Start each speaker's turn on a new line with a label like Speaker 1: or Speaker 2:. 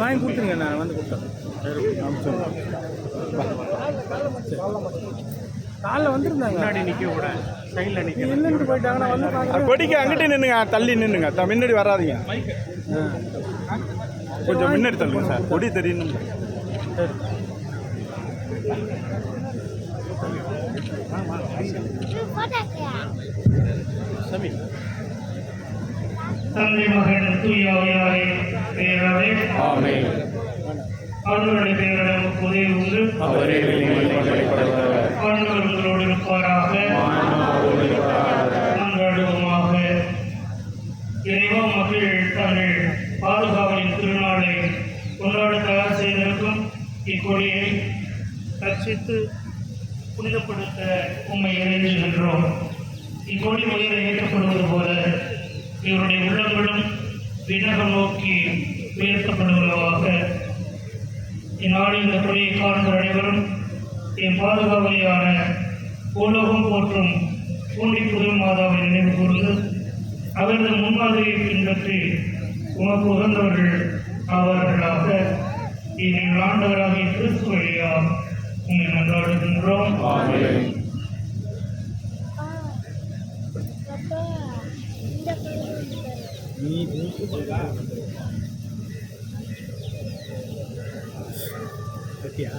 Speaker 1: வாங்கி கொடுத்துருங்க, நான் வந்து கொடுத்தேன். காலைல வந்துருந்தாங்க, முன்னாடி நிற்க கூட சைடில் நிற்க இல்லைன்ட்டு போயிட்டாங்கன்னா வந்து
Speaker 2: கொடிக்கு அங்கிட்டே நின்றுங்க, தள்ளி நின்றுங்க, முன்னாடி வராதிங்க, கொஞ்சம் முன்னாடி தள்ளுங்க சார், கொடி தெரியணும்.
Speaker 3: தந்தை மகன் தூயாவியாரே பெயராலே ஆமென். ஆண்டவருடைய பெயராலே நமக்கு உதவி உண்டு. ஆண்டவர் உங்களோடு இருப்பாராக. மன்றாடுவோமாக. இறைவா, மக்கள் தங்கள் பாதுகாவலின் திருநாளை கொண்டாட தயார் செய்திருக்கும் இக்கொடியை ரட்சித்து புனிதப்படுத்த உம்மை இறைஞ்சுகின்றோம். இக்கொடி உயர ஏற்றப்படுவது போல இவருடைய உள்ளங்களும் விண்ணகம் நோக்கி உயர்த்தப்படுவதாக. இந்நாளில் இந்த கொடியை காண்போர் அனைவரும் என் பாதுகாவலியான உலகம் போற்றும் பூண்டி புது மாதாவை நினைவு கூர்ந்து அவரது முன்மாதிரியை பின்பற்றி உமக்கு உகந்தவர்கள் ஆவார்களாக. எங்கள் ஆண்டவராகிய கிறிஸ்து வழியாக உண்மை மன்றாடுகின்றோம்.
Speaker 1: பத்தியா